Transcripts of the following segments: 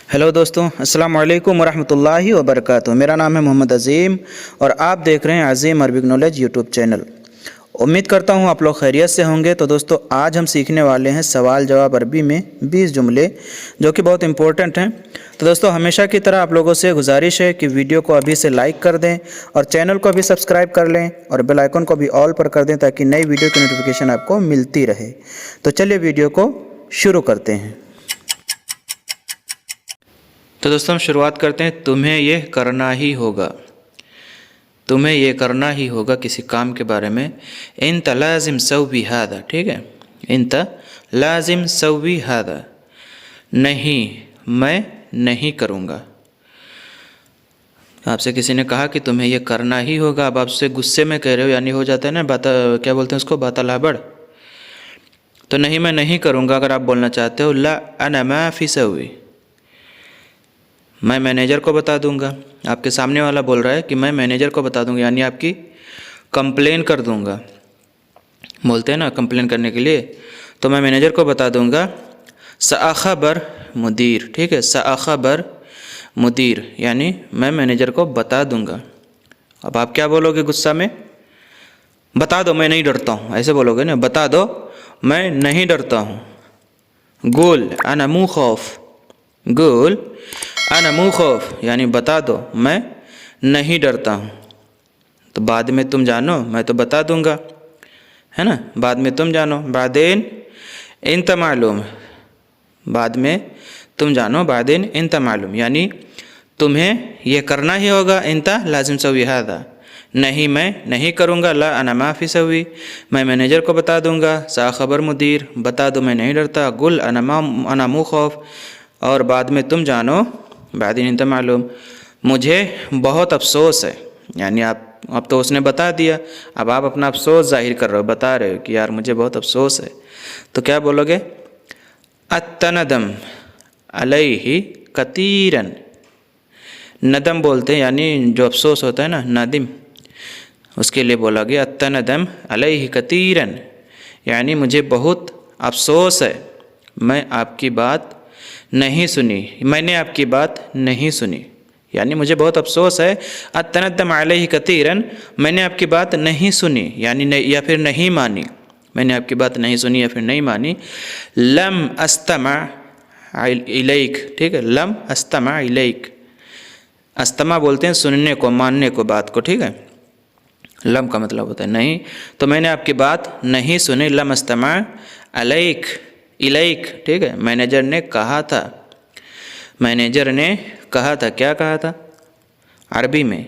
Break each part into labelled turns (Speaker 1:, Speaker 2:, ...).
Speaker 1: Hello दोस्तों, अस्सलाम वालेकुम वरहमतुल्लाहि वबरकातुहू। मेरा नाम है मोहम्मद अज़ीम और आप देख रहे हैं अज़ीम अरबिक नॉलेज यूट्यूब चैनल। उम्मीद करता हूं आप लोग खैरियत से होंगे। तो दोस्तों, आज हम सीखने वाले हैं सवाल जवाब अरबी में 20 जुमले जो कि बहुत इंपॉर्टेंट हैं। तो दोस्तों, हमेशा की तरह आप लोगों से गुजारिश है कि वीडियो को अभी से लाइक कर दें और चैनल को भी सब्सक्राइब कर लें और बेल आइकन को भी ऑल पर कर दें ताकि नई वीडियो की नोटिफिकेशन आपको मिलती रहे। तो चलिए वीडियो को शुरू करते हैं। तो दोस्तों, हम शुरुआत करते हैं। तुम्हें यह करना ही होगा, तुम्हें यह करना ही होगा किसी काम के बारे में। इंत लाजिम सव्वी हादा, ठीक है। इंत लाजिम सव्वी हादा, नहीं मैं नहीं करूँगा। आपसे किसी ने कहा कि तुम्हें यह करना ही होगा, अब आपसे गुस्से में कह रहे हो, यानी हो जाता है ना बात, क्या बोलते हैं उसको, बातलाबड़। तो नहीं मैं नहीं करूँगा अगर आप बोलना चाहते हो। ला अना मा फी सव्वी, मैं मैनेजर को बता दूंगा। आपके सामने वाला बोल रहा है कि मैं मैनेजर को बता दूंगा, यानी आपकी कंप्लेन कर दूंगा। बोलते हैं ना कंप्लेन करने के लिए, तो मैं मैनेजर को बता दूंगा। सअख़बर मुदीर, ठीक है, सअख़बर मुदीर, यानी मैं मैनेजर को बता दूंगा। अब आप क्या बोलोगे गुस्सा में? बता दो मैं नहीं डरता हूँ, ऐसे बोलोगे ना, बता दो मैं नहीं डरता हूँ। गुल अना मु खौफ, गुल अना मु खौफ, यानी बता दो मैं नहीं डरता हूँ। तो बाद में तुम जानो, मैं तो बता दूंगा, है ना, बाद में तुम जानो। बादेन इंत मालूम, बाद में तुम जानो, बादेन इंत मालूम, यानी तुम्हें यह करना ही होगा। इंत लाजिम सव्वी हादा, नहीं मैं नहीं करूँगा। ला अना मा फी सव्वी, मैं मैनेजर को बता दूंगा। सा खबर मुदीर, बता दो मैं नहीं डरता। गुल अना मु खौफ, और बाद में तुम जानो, बादिन इंत मालूम, मुझे बहुत अफसोस है, यानी आप, अब तो उसने बता दिया, अब आप अपना अफसोस जाहिर कर रहे हो, बता रहे हो कि यार मुझे बहुत अफसोस है। तो क्या बोलोगे? अत्तनदम अलैहि कतीरन, नदम बोलते हैं यानी जो अफसोस होता है ना, नादिम, उसके लिए बोला गया अत्तनदम अलैहि कतीरन, यानी मुझे बहुत अफसोस है, मैं आपकी बात नहीं सुनी, मैंने आपकी बात नहीं सुनी, यानी मुझे बहुत अफसोस है। अत्तनदम अलैहि कतीरन, मैंने आपकी बात नहीं सुनी, यानी या फिर नहीं मानी, मैंने आपकी बात नहीं सुनी या फिर नहीं मानी। लम अस्तमा इलैक, ठीक है, लम अस्तमा इलैक, अस्तमा बोलते हैं सुनने को, मानने को, बात को, ठीक है। लम का मतलब होता है नहीं, तो मैंने आपकी बात नहीं सुनी। लम अस्तमा अलैक इलैक, ठीक है। मैनेजर ने कहा था, मैनेजर ने कहा था, क्या कहा था अरबी में?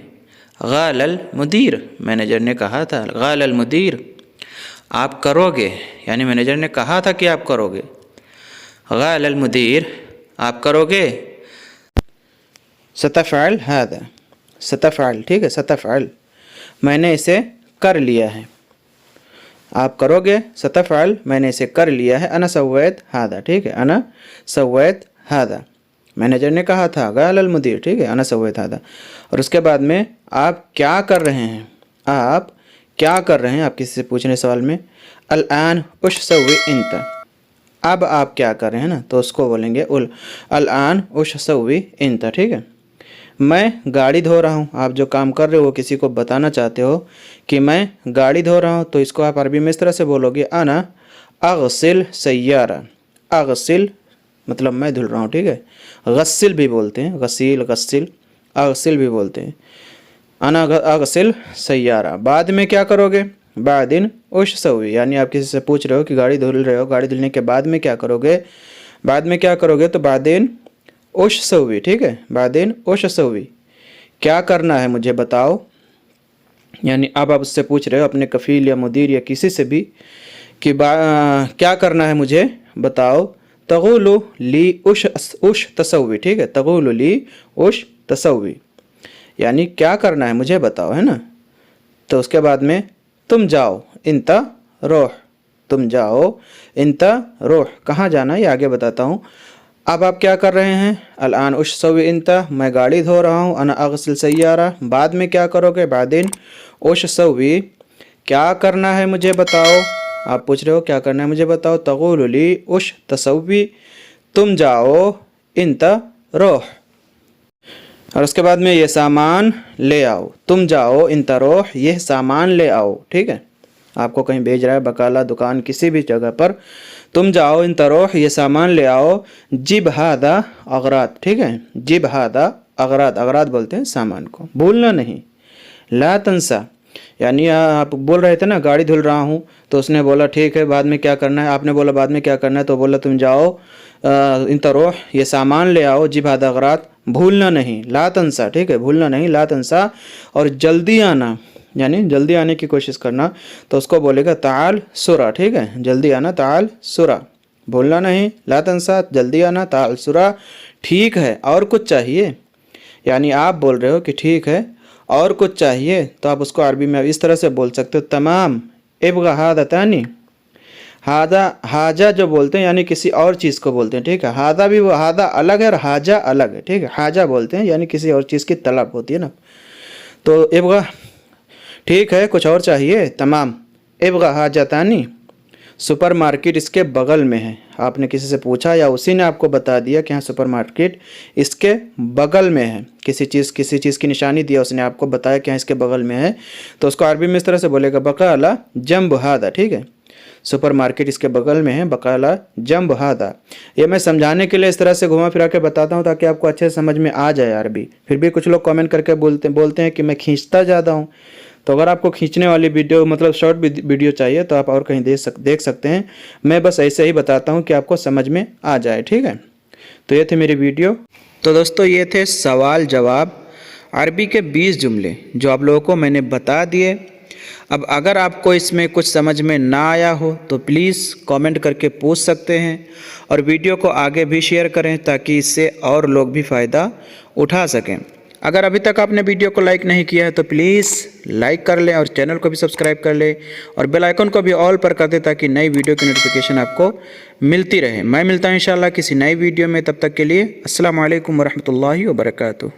Speaker 1: गालल मुदीर, मैनेजर ने कहा था, गालल मुदीर, आप करोगे, यानी मैनेजर ने कहा था कि आप करोगे। गालल मुदीर, आप करोगे। सतफ़अल हादा, सतफ़अल, ठीक है, सतफ़अल, मैंने इसे कर लिया है, आप करोगे। सतफ़अल, मैंने इसे कर लिया है। अना सव्वैत हादा, ठीक है, अना सव्वैत हादा, मैनेजर ने कहा था। गालल मुदीर, ठीक है, अना सव्वैत हादा, और उसके बाद में आप क्या कर रहे हैं, आप क्या कर रहे हैं, आप किसी से पूछ रहे सवाल में। अल-आन उश सव्वी इंत, अब आप क्या कर रहे हैं ना, तो उसको बोलेंगे उल अल-आन उश सव्वी इंत, ठीक है। मैं गाड़ी धो रहा हूँ, आप जो काम कर रहे हो वो किसी को बताना चाहते हो कि मैं गाड़ी धो रहा हूँ, तो इसको आप अरबी में इस तरह से बोलोगे। अना अग़सिल सय्यारा, अग़सिल मतलब मैं धुल रहा हूँ, ठीक है। गस्सिल भी बोलते हैं, गसील गस्सिल, अग़सिल भी बोलते हैं। अना अग़सिल सय्यारा, बाद में क्या करोगे? बादिन उश सव्वी, यानी आप किसी से पूछ रहे हो कि गाड़ी धुल रहे हो, गाड़ी धुलने के बाद में क्या करोगे? बाद में क्या करोगे, तो बादिन उश सव्वी, ठीक है, बादिन उश सव्वी, क्या करना है मुझे बताओ, यानी अब आप उससे पूछ रहे हो अपने कफ़ील या मुदीर या किसी से भी कि क्या करना है मुझे बताओ। तगुलु ली उश तसव्वी, ठीक है, तगुलु ली उश तसव्वी, यानी क्या करना है मुझे बताओ, है ना। तो उसके बाद में तुम जाओ, इंता रोह, तुम जाओ, इंता रोह, कहाँ जाना है ये आगे बताता हूँ। अब आप क्या कर रहे हैं? अल-आन उश सव्वी इंता, मैं गाड़ी धो रहा हूँ। अना अग़सिल सय्यारा, बाद में क्या करोगे? बादिन उश सव्वी, क्या करना है मुझे बताओ, आप पूछ रहे हो क्या करना है मुझे बताओ। तगुलु ली उश तसव्वी, तुम जाओ इंत रोह। और उसके बाद में ये सामान ले आओ, तुम जाओ इंत रोह, ये सामान ले आओ। ठीक है, आपको कहीं भेज रहा है, बकाला, दुकान, किसी भी जगह पर, तुम जाओ इंत रोह, ये सामान ले आओ। जिब हादा अगरात। ठीक है, जिब हादा अगरात, अगरात बोलते हैं सामान को, भूलना नहीं। ला तंसा, यानी आप बोल रहे थे ना गाड़ी धुल रहा हूँ, तो उसने बोला ठीक है बाद में क्या करना है, आपने बोला बाद में क्या करना है, तो बोला तुम जाओ इंत रोह, ये सामान ले आओ। जिब हादा अगरात, भूलना नहीं। ला तंसा, ठीक है, भूलना नहीं, ला तंसा। और जल्दी आना, यानी जल्दी आने की कोशिश करना, तो उसको बोलेगा ताल सुरा। ठीक है, जल्दी आना, ताल सुरा, भूलना नहीं। ला तंसा, जल्दी आना, ताल सुरा। ठीक है, और कुछ चाहिए, यानी आप बोल रहे हो कि ठीक है और कुछ चाहिए, तो आप उसको अरबी में इस तरह से बोल सकते हो, तमाम इब्गा हादा तानी। हादा, हाजा जो बोलते हैं यानी किसी और चीज़ को बोलते हैं। ठीक है, हादा भी, वो हादा अलग है और हाजा अलग है। ठीक है, हाजा बोलते हैं यानी किसी और चीज़ की तलब होती है ना, तो इब्गा, ठीक है कुछ और चाहिए, तमाम इब्गा हाजतानी। सुपर मार्केट इसके बगल में है, आपने किसी से पूछा या उसी ने आपको बता दिया कि हाँ सुपर मार्केट इसके बगल में है, किसी चीज़ की निशानी दिया, उसने आपको बताया कि हाँ इसके बगल में है, तो उसको अरबी में इस तरह से बोलेगा, बकाला जंब हादा। ठीक है, सुपर मार्केट इसके बगल में है, बकाला जंब हादा। ये मैं समझाने के लिए इस तरह से घुमा फिरा के बताता हूँ ताकि आपको अच्छे से समझ में आ जाए अरबी। फिर भी कुछ लोग कमेंट करके बोलते हैं कि मैं खींचता ज़्यादा हूँ, तो अगर आपको खींचने वाली वीडियो मतलब शॉर्ट वीडियो चाहिए तो आप और कहीं देख सकते हैं। मैं बस ऐसे ही बताता हूँ कि आपको समझ में आ जाए। ठीक है, तो ये थे मेरी वीडियो। तो दोस्तों ये थे सवाल जवाब अरबी के 20 जुमले जो आप लोगों को मैंने बता दिए। अब अगर आपको इसमें कुछ समझ में ना आया हो तो प्लीज़ कमेंट करके पूछ सकते हैं, और वीडियो को आगे भी शेयर करें ताकि इससे और लोग भी फ़ायदा उठा सकें। अगर अभी तक आपने वीडियो को लाइक नहीं किया है तो प्लीज़ लाइक कर लें और चैनल को भी सब्सक्राइब कर लें और बेल आइकन को भी ऑल पर कर दें ताकि नई वीडियो की नोटिफिकेशन आपको मिलती रहे। मैं मिलता हूं इंशाल्लाह किसी नई वीडियो में, तब तक के लिए अस्सलाम वालेकुम वरहमतुल्लाहि वबरकातुहू।